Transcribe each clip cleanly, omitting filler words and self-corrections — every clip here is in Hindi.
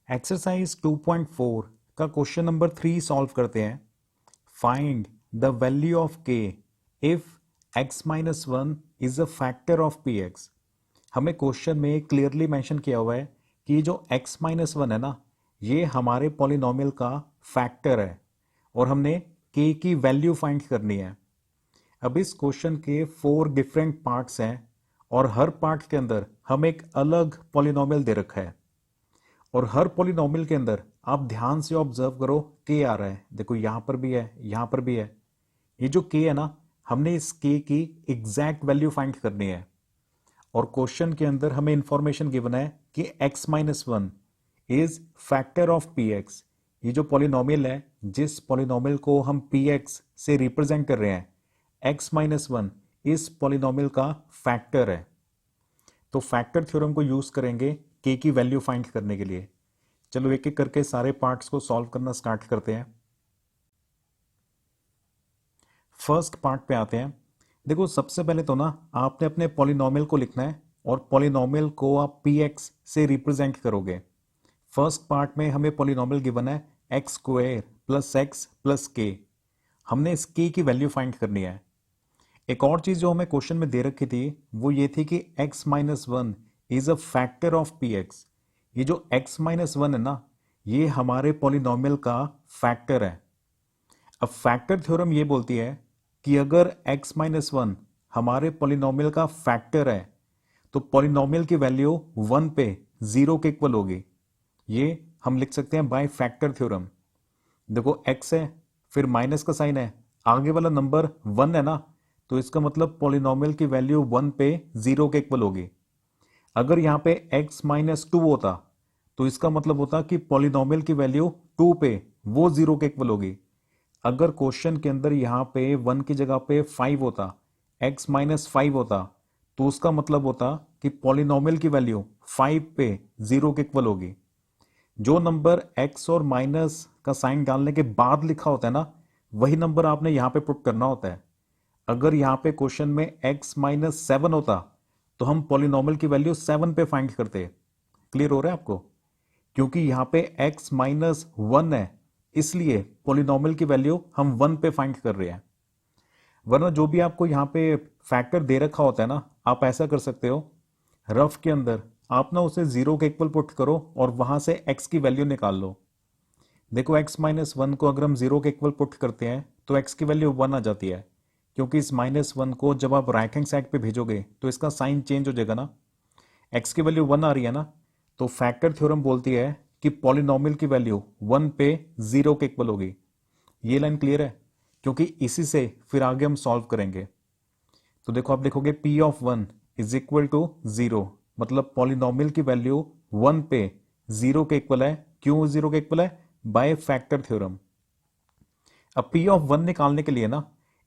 एक्सरसाइज 2.4 का क्वेश्चन नंबर 3 सॉल्व करते हैं। फाइंड द वैल्यू ऑफ के if x minus one is a factor of P x. हमें क्वेश्चन में क्लियरली मेंशन किया हुआ है कि ये जो x माइनस वन है ना, ये हमारे पॉलिनोमियल का फैक्टर है और हमने k की वैल्यू फाइंड करनी है। अब इस क्वेश्चन के 4 डिफरेंट पार्ट्स हैं और हर पार्ट के अंदर हमें एक अलग पॉलिनोमियल दे रखा है और हर पॉलिनोमियल के अंदर आप ध्यान से ऑब्जर्व करो के आ रहा है। देखो यहां पर भी है, यहां पर भी है। ये जो के है ना, हमने इस के की एग्जैक्ट वैल्यू फाइंड करनी है और क्वेश्चन के अंदर हमें इंफॉर्मेशन गिवन है कि x minus one is factor of P x. ये जो पॉलिनोमियल है, जिस पॉलिनोमियल को हम पी एक्स से रिप्रेजेंट कर रहे हैं, x माइनस वन इस पॉलिनोमियल का फैक्टर है। तो फैक्टर थ्योरम को यूज करेंगे के की वैल्यू फाइंड करने के लिए। चलो एक एक करके सारे पार्ट्स को सॉल्व करना स्टार्ट करते हैं। फर्स्ट पार्ट पे आते हैं। देखो सबसे पहले तो ना आपने अपने पॉलिनोमियल को लिखना है और पॉलिनोमियल को आप पी एक्स से रिप्रेजेंट करोगे। फर्स्ट पार्ट में हमें पॉलिनोमियल गिवन है x square plus x plus के। हमने इस के की वैल्यू फाइंड करनी है। एक और चीज जो हमें क्वेश्चन में दे रखी थी वो ये थी कि x minus one is a factor of P x. ये जो x माइनस वन है ना, ये हमारे पॉलिनोमियल का फैक्टर है। अब फैक्टर थ्योरम ये बोलती है कि अगर x माइनस वन हमारे पॉलिनोमियल का फैक्टर है तो पॉलिनोमियल की वैल्यू वन पे जीरो के इक्वल होगी। ये हम लिख सकते हैं बाय फैक्टर थ्योरम। देखो x है, फिर माइनस का साइन है, आगे वाला नंबर वन है ना, तो इसका मतलब पॉलिनोमियल की वैल्यू वन पे जीरो के इक्वल होगी। अगर यहां पे x माइनस टू होता तो इसका मतलब होता कि पॉलिनोमियल की वैल्यू टू पे वो जीरो के इक्वल होगी। अगर क्वेश्चन के अंदर यहां पे वन की जगह पे फाइव होता, x माइनस फाइव होता, तो उसका मतलब होता कि पॉलिनोमियल की वैल्यू फाइव पे जीरो के इक्वल होगी। जो नंबर x और माइनस का साइन डालने के बाद लिखा होता है ना, वही नंबर आपने यहां पे पुट करना होता है। अगर यहां पे क्वेश्चन में x माइनस सेवन होता तो हम पॉलिनोमियल की वैल्यू सेवन पे फाइंड करते। क्लियर हो रहा है आपको? क्योंकि यहां पे x माइनस वन है, इसलिए पॉलिनोमियल की वैल्यू हम वन पे फाइंड कर रहे हैं। वरना जो भी आपको यहां पे फैक्टर दे रखा होता है ना, आप ऐसा कर सकते हो, रफ के अंदर आप ना उसे जीरो के इक्वल पुट करो और वहां से x की वैल्यू निकाल लो। देखो x माइनस वन को अगर हम जीरो के इक्वल पुट करते हैं तो x की वैल्यू वन आ जाती है, क्योंकि इस माइनस वन को जब आप राइट हैंड साइड पे भेजोगे तो इसका साइन चेंज हो जाएगा ना। x की वैल्यू वन आ रही है ना, तो फैक्टर थ्योरम बोलती है कि पॉलिनोमियल की वैल्यू वन पे जीरो के इक्वल होगी। ये लाइन क्लियर है? क्योंकि इसी से फिर आगे हम सॉल्व करेंगे। तो देखो आप लिखोगे p of one is equal to zero, मतलब पॉलिनोमियल की वैल्यू वन पे जीरो के इक्वल है। क्यों जीरो के इक्वल है? By factor theorem. अब p ऑफ वन निकालने के लिए ना,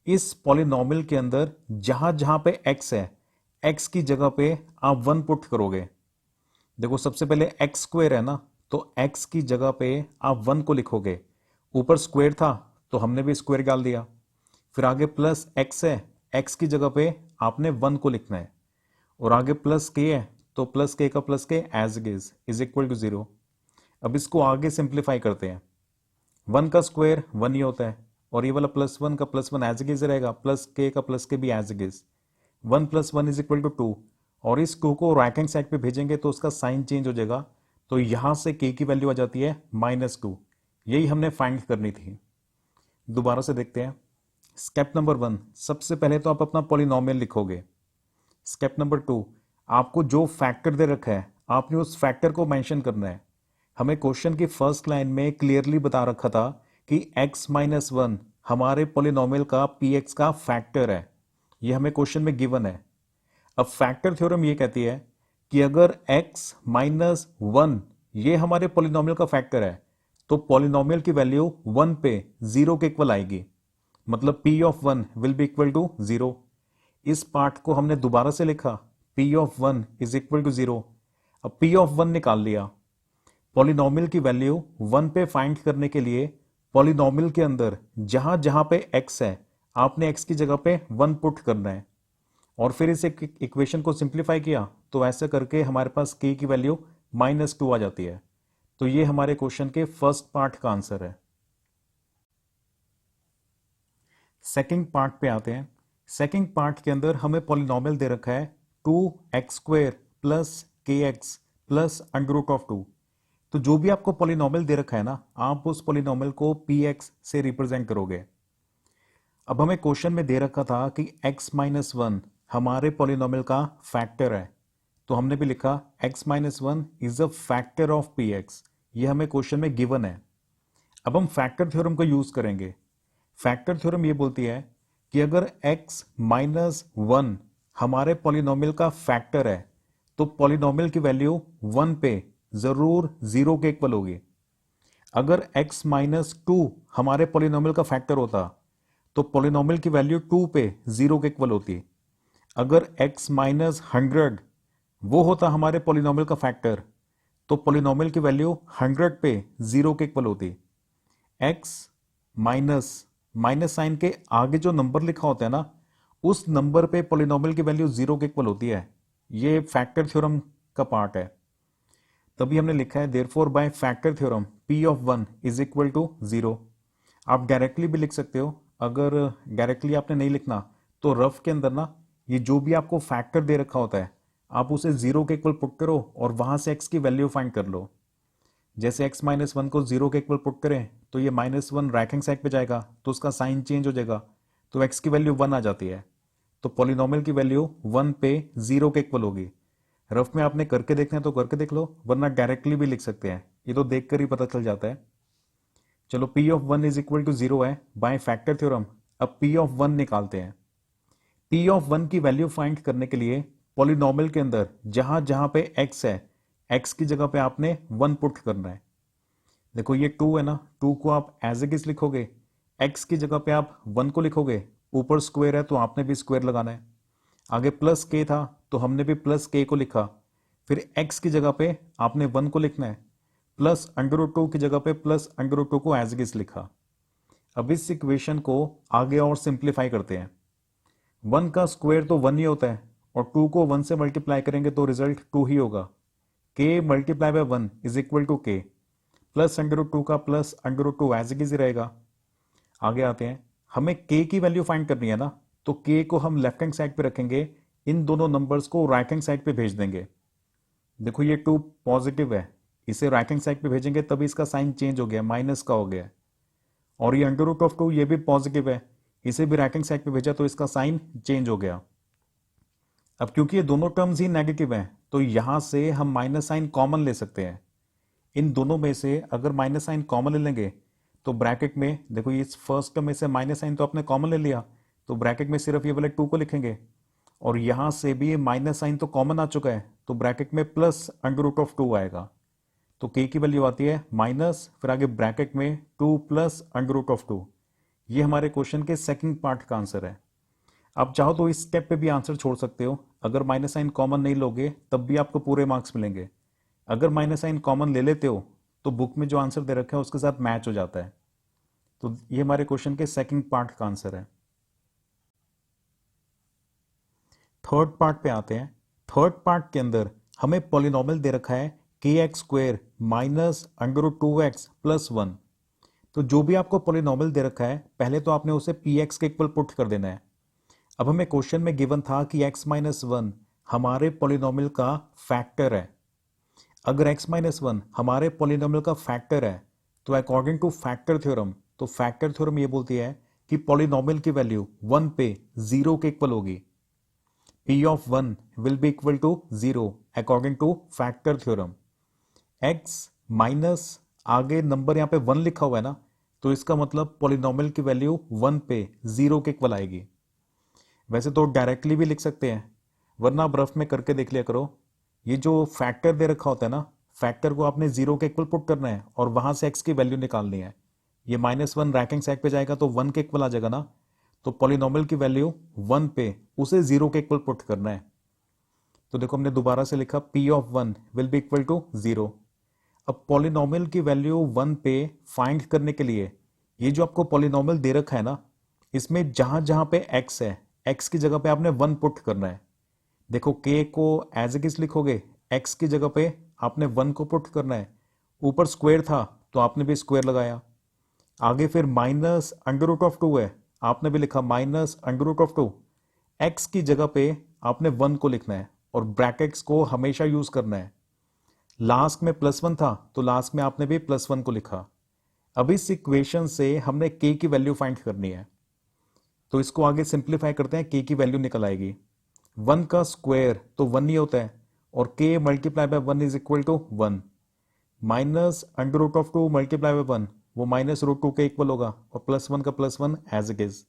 इस पॉलिनोमियल के अंदर जहां जहां पे x है, x की जगह पे आप वन पुट करोगे। देखो सबसे पहले x स्क्वायर है ना, तो x की जगह पे आप वन को लिखोगे। ऊपर स्क्वायर था तो हमने भी स्क्वायर डाल दिया। फिर आगे प्लस x है, x की जगह पे आपने वन को लिखना है। और आगे प्लस k है तो प्लस k का plus k as it is equal to zero. अब इसको आगे सिंप्लीफाई करते हैं। वन का स्क्वायर वन ही होता है और ये वाला प्लस वन का plus one as it is रहेगा, प्लस के का प्लस के भी as it is. One plus one is equal to two, और इस टू को राइट हैंड साइड पे भेजेंगे तो उसका साइन चेंज हो जाएगा, तो यहां से के की वैल्यू आ जाती है माइनस टू। यही हमने फाइंड करनी थी। दोबारा से देखते हैं। स्टेप नंबर वन, सबसे पहले तो आप अपना पॉलिनोमियल लिखोगे। स्टेप नंबर टू, आपको जो फैक्टर दे रखा है आपने उस फैक्टर को मेंशन करना है। हमें क्वेश्चन की फर्स्ट लाइन में क्लियरली बता रखा था कि x माइनस वन हमारे पॉलिनोमियल का px का फैक्टर है। यह हमें क्वेश्चन में गिवन है। अब फैक्टर थ्योरम ये कहती है कि अगर x माइनस वन ये हमारे पॉलिनोमियल का फैक्टर है तो पॉलिनोमियल की वैल्यू वन पे जीरो के इक्वल आएगी, मतलब p of one will be equal to zero. इस पार्ट को हमने दोबारा से लिखा, p of one is equal to zero. अब p ऑफ वन निकाल लिया। पॉलिनोमियल की वैल्यू वन पे फाइंड करने के लिए पॉलिनोमियल के अंदर जहां जहां पे x है आपने x की जगह पे वन पुट करना है और फिर इस इक्वेशन को सिंप्लीफाई किया तो ऐसा करके हमारे पास k की वैल्यू माइनस टू आ जाती है। तो ये हमारे क्वेश्चन के फर्स्ट पार्ट का आंसर है। सेकंड पार्ट पे आते हैं। सेकंड पार्ट के अंदर हमें पॉलिनॉमियल दे रखा है 2x² plus kx plus under root of 2। तो जो भी आपको पॉलिनॉमियल दे रखा है ना, आप उस पॉलिनॉमियल को px से रिप्रेजेंट करोगे। अब हमें क्वेश्चन में दे रखा था कि x माइनस वन हमारे पॉलिनॉमियल का फैक्टर है, तो हमने भी लिखा x minus one is a factor of px। ये हमें क्वेश्चन में गिवन है। अब हम फैक्टर थ्योरम को यूज करेंगे। फैक्टर थ्योरम ये बोलती है कि अगर x माइनस वन हमारे पॉलिनॉमियल का फैक्टर है तो पॉलिनॉमियल की वैल्यू 1 पे जरूर 0 के इक्वल होगी। अगर x माइनस टू हमारे पॉलिनॉमियल का फैक्टर होता तो पॉलिनॉमियल की वैल्यू 2 पे 0 के इक्वल होती। अगर x माइनस 100 वो होता हमारे पॉलिनॉमियल का फैक्टर तो पॉलिनॉमियल की वैल्यू 100 पे 0 के इक्वल होती। x माइनस साइन के आगे जो नंबर लिखा होता है ना, उस नंबर पे पॉलिनॉमियल की वैल्यू 0 के इक्वल होती है। ये फैक्टर थ्योरम का पार्ट है। तभी हमने लिखा है therefore by factor theorem p of 1 is equal to 0। आप डायरेक्टली भी लिख सकते हो। अगर डायरेक्टली आपने नहीं लिखना तो रफ के अंदर ना, ये जो भी आपको फैक्टर दे रखा होता है आप उसे 0 के इक्वल पुट करो और वहां से x की वैल्यू फाइंड कर लो। जैसे x माइनस वन को 0 के इक्वल पुट करें तो ये minus one right hand side पे जाएगा तो उसका साइन चेंज हो जाएगा, तो x की वैल्यू 1 आ जाती है। तो पॉलिनॉमियल की वैल्यू 1 पे 0 के इक्वल होगी। रफ में आपने करके देखना है तो करके देख लो, वरना डायरेक्टली भी लिख सकते हैं, ये तो देखकर ही पता चल जाता है। चलो p of 1 is equal to 0 है बाय फैक्टर थ्योरम। अब p ऑफ 1 निकालते हैं। p ऑफ 1 की वैल्यू फाइंड करने के लिए पॉलिनॉमियल के अंदर जहां जहां पे x है, x की जगह पे आपने 1 पुट करना है। देखो ये 2 है ना, 2 को आप एज इट इज लिखोगे, x की जगह पे आप 1 को लिखोगे, ऊपर स्क्वायर है तो आपने भी स्क्वायर लगाना है। आगे प्लस k था तो हमने भी प्लस k को लिखा। फिर x की जगह पे आपने 1 को लिखना है, प्लस अंडर रूट 2 की जगह पे प्लस अंडर रूट 2 को एज इट इज लिखा। अब इस इक्वेशन को आगे और सिंप्लीफाई करते हैं। 1 का स्क्वायर तो 1 ही होता है और 2 को 1 से मल्टीप्लाई करेंगे तो रिजल्ट 2 ही होगा। k multiply by 1 is equal to k, plus under root 2 का plus under root 2 as it is रहेगा। आगे आते हैं, हमें k की वैल्यू फाइंड करनी है ना, तो k को हम लेफ्ट हैंड साइड पे रखेंगे, इन दोनों नंबर्स को राइट हैंड साइड पे भेज देंगे। देखो ये 2 पॉजिटिव है, इसे राइट हैंड साइड पे भेजेंगे तभी इसका साइन चेंज हो गया, माइनस का हो गया। और ये अंडर रूट ऑफ 2 ये भी पॉजिटिव है, इसे भी राइट हैंड साइड पे भेजा तो इसका साइन चेंज हो गया। अब क्योंकि ये दोनों टर्म्स ही नेगेटिव हैं तो यहां से हम माइनस साइन कॉमन ले सकते हैं। इन दोनों में से अगर माइनस साइन कॉमन ले लेंगे तो ब्रैकेट में देखो, ये फर्स्ट टर्म में से माइनस साइन तो आपने कॉमन ले लिया, तो ब्रैकेट में सिर्फ ये वाले 2 को लिखेंगे। और यहां से भी माइनस साइन तो कॉमन आ चुका है तो ब्रैकेट में प्लस अंडर रूट ऑफ 2 आएगा। तो k की वैल्यू आती है माइनस, फिर आगे ब्रैकेट में 2 प्लस अंडर रूट ऑफ 2। ये हमारे क्वेश्चन के सेकंड पार्ट का आंसर है। आप चाहो तो इस स्टेप पे भी आंसर छोड़ सकते हो, अगर माइनस साइन कॉमन नहीं लोगे तब भी आपको पूरे मार्क्स मिलेंगे। अगर माइनस साइन कॉमन ले लेते हो तो बुक में जो आंसर दे रखा है उसके साथ मैच हो जाता है। तो ये हमारे क्वेश्चन के सेकंड पार्ट का आंसर है। थर्ड पार्ट पे आते हैं। थर्ड पार्ट के अंदर हमें पॉलिनॉमियल दे रखा है kx² minus under root 2x plus 1। तो जो भी आपको पॉलिनॉमियल दे रखा है पहले तो आपने उसे px के इक्वल पुट कर देना है। अब हमें क्वेश्चन में गिवन था कि x माइनस वन हमारे पॉलिनॉमियल का फैक्टर है। अगर x माइनस वन हमारे पॉलिनॉमियल का फैक्टर है तो अकॉर्डिंग टू फैक्टर थ्योरम, तो फैक्टर थ्योरम ये बोलती है कि पॉलिनॉमियल की वैल्यू 1 पे 0 के इक्वल होगी। p of 1 will be equal to 0 according to factor theorem. x minus आगे नंबर यहाँ पे 1 लिखा हुआ है ना, तो इसका मतलब पॉलिनॉमियल की वैल्यू 1 पे 0 के इक्वल आएगी। वैसे तो डायरेक्टली भी लिख सकते हैं, वरना आप रफ में करके देख लिया करो। ये जो फैक्टर दे रखा होता है ना, फैक्टर को आपने 0 के इक्वल पुट करना है और वहां से x की वैल्यू निकालनी है। ये माइनस 1 राइट हैंड साइड पे जाएगा तो 1 के इक्वल आ जाएगा ना, तो पॉलिनॉमियल की वैल्यू 1 पे उसे 0 के इक्वल पुट करना है। तो देखो हमने दोबारा से लिखा p of 1 will be equal to 0। अब पॉलिनॉमियल की वैल्यू 1 पे फाइंड करने के लिए ये जो आपको पॉलिनॉमियल दे रखा है ना, इसमें जहां जहां पे x है, x की जगह पे आपने 1 पुट करना है। देखो k को एज इट इज लिखोगे, x की जगह पे आपने 1 को पुट करना है ऊपर स्क्वायर था तो आपने भी स्क्वायर लगाया। आगे फिर माइनस अंडर रूट ऑफ 2 है, आपने भी लिखा minus under root of 2। X की जगह पे आपने 1 को लिखना है और ब्रैकेट्स को हमेशा यूज करना है। लास्ट में +1 था तो लास्ट में आपने भी +1 को लिखा। अब इस इक्वेशन से हमने k की वैल्यू फाइंड करनी है, तो इसको आगे सिंप्लीफाई करते हैं, k की वैल्यू निकल आएगी। 1 का स्क्वायर तो 1 ही होता है और k multiply by 1 is equal to 1। Minus under root of 2 multiply by 1 वो माइनस रूट 2 के इक्वल होगा और +1 का +1 एज इट इज।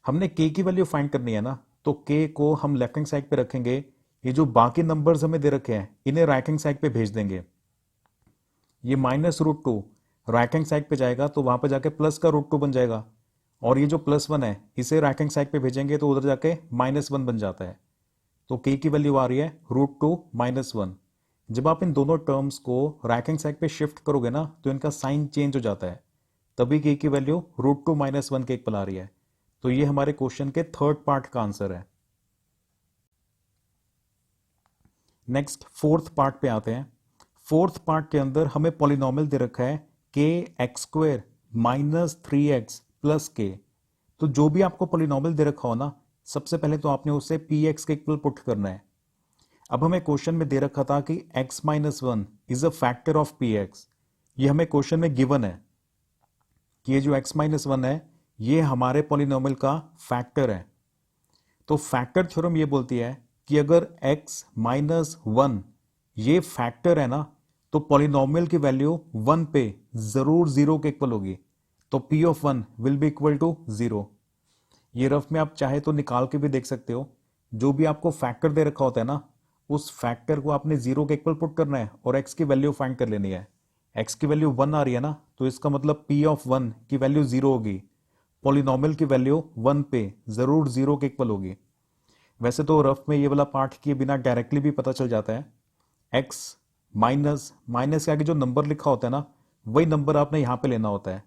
हमने k की वैल्यू फाइंड करनी है ना, तो k को हम लेफ्ट हैंड साइड पे रखेंगे। ये जो बाकी नंबर्स हमें दे रखे हैं इन्हें राइट हैंड साइड पे भेज देंगे। ये -√2 राइट हैंड साइड पे जाएगा तो वहां पे जाके प्लस का √2 बन जाएगा और ये जो +1 है इसे राइट हैंड साइड पे भेजेंगे तो उधर जाके -1 बन जाता है। तो k की वैल्यू आ रही है √2 -1। जब आप इन दोनों टर्म्स को राइट हैंड साइड पे शिफ्ट करोगे ना तो इनका साइन चेंज हो जाता है, तभी k की वैल्यू √2 -1 के इक्वल आ रही है। तो ये हमारे क्वेश्चन के थर्ड पार्ट का आंसर है। नेक्स्ट फोर्थ पार्ट पे आते हैं। फोर्थ पार्ट के अंदर हमें पॉलिनॉमियल दे रखा है kx² -3x + k। तो जो भी आपको पॉलिनॉमियल दे रखा हो ना, सबसे पहले तो आपने उसे px के इक्वल पुट करना है। अब हमें क्वेश्चन में दे रखा था कि x - 1 is a factor of px। ये हमें क्वेश्चन में गिवन है कि ये जो x - 1 है ये हमारे पॉलिनॉमियल का फैक्टर है। तो फैक्टर थ्योरम ये बोलती है कि अगर x - 1 ये फैक्टर है ना, तो पॉलिनॉमियल की वैल्यू 1 पे जरूर 0 के इक्वल होगी। तो p of 1 will be equal to 0। ये रफ में आप चाहे तो निकाल के भी देख सकते हो। जो भी आपको फैक्टर दे रखा होता है ना, उस फैक्टर को आपने 0 के इक्वल पुट करना है और x की वैल्यू फाइंड कर लेनी है। x की वैल्यू 1 आ रही है ना, तो इसका मतलब p ऑफ 1 की वैल्यू 0 होगी। पॉलिनॉमियल की वैल्यू 1 पे जरूर 0 के इक्वल होगी। वैसे तो रफ में ये वाला पार्ट किए बिना डायरेक्टली भी पता चल जाता है। x माइनस के आगे जो नंबर लिखा होता है ना, वही नंबर आपने यहां पे लेना होता है,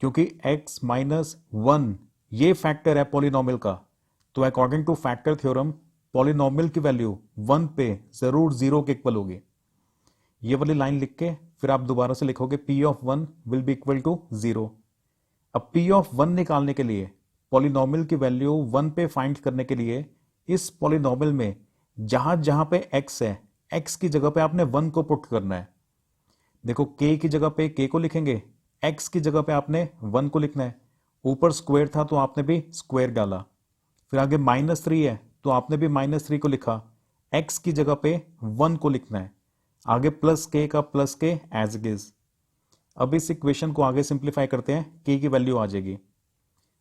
क्योंकि x - 1 ये फैक्टर है पॉलिनॉमियल का। तो according to factor theorem polynomial की वैल्यू 1 पे जरूर 0 के इक्वल होगी। ये वाली लाइन लिख के फिर आप दोबारा से लिखोगे p of 1 will be equal to 0। अब p ऑफ 1 निकालने के लिए, पॉलिनॉमियल की वैल्यू 1 पे फाइंड करने के लिए, इस पॉलिनॉमियल में जहां जहां पे x है, x की जगह पे आपने 1 को पुट करना है। देखो k की जगह पे k को लिखेंगे, x की जगह पे आपने 1 को लिखना है। ऊपर स्क्वायर था तो आपने भी स्क्वायर डाला। फिर आगे -3 है तो आपने भी -3 को लिखा। x की जगह पे 1 को लिखना है। आगे प्लस k का plus k as it is. अब इस इक्वेशन को आगे सिंप्लीफाई करते हैं, k की वैल्यू आ जाएगी।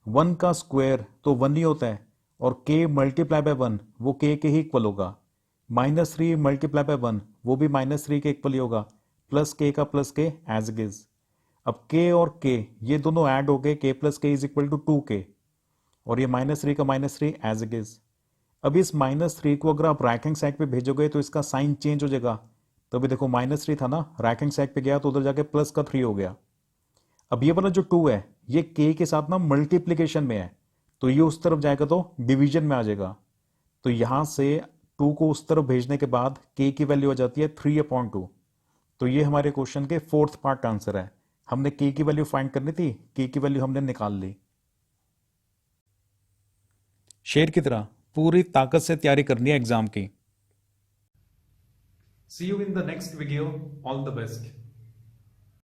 1 का स्क्वायर तो 1 ही होता है और k मल्टीप्लाई बाय 1 वो k के ही इक्वल होगा। -3 मल्टीप्लाई बाय 1 वो भी -3 के इक्वल ही होगा। प्लस k का plus k as it is. अब k और k ये दोनों ऐड हो गए, k plus k is equal to 2k और ये -3 का -3 एज इट इज। अब इस -3 को अगर आप राइट हैंड साइड पे भेजोगे तो इसका साइन चेंज हो जाएगा। तो अभी देखो -3 था ना, राइट हैंड साइड पे गया तो उधर जाके प्लस का 3 हो गया। अब ये वाला जो 2 है ये k के साथ ना मल्टीप्लीकेशन में है, तो ये उस तरफ जाएगा तो डिवीजन में आ जाएगा। तो यहां से 2 को उस तरफ भेजने के बाद k की वैल्यू आ जाती है 3/2। तो ये हमारे क्वेश्चन के फोर्थ पार्ट का आंसर है। हमने k की वैल्यू फाइंड करनी थी, k की वैल्यू हमने निकाल ली। शेर की तरह पूरी ताकत से तैयारी करनी है एग्जाम की। See you in the next video. All the best.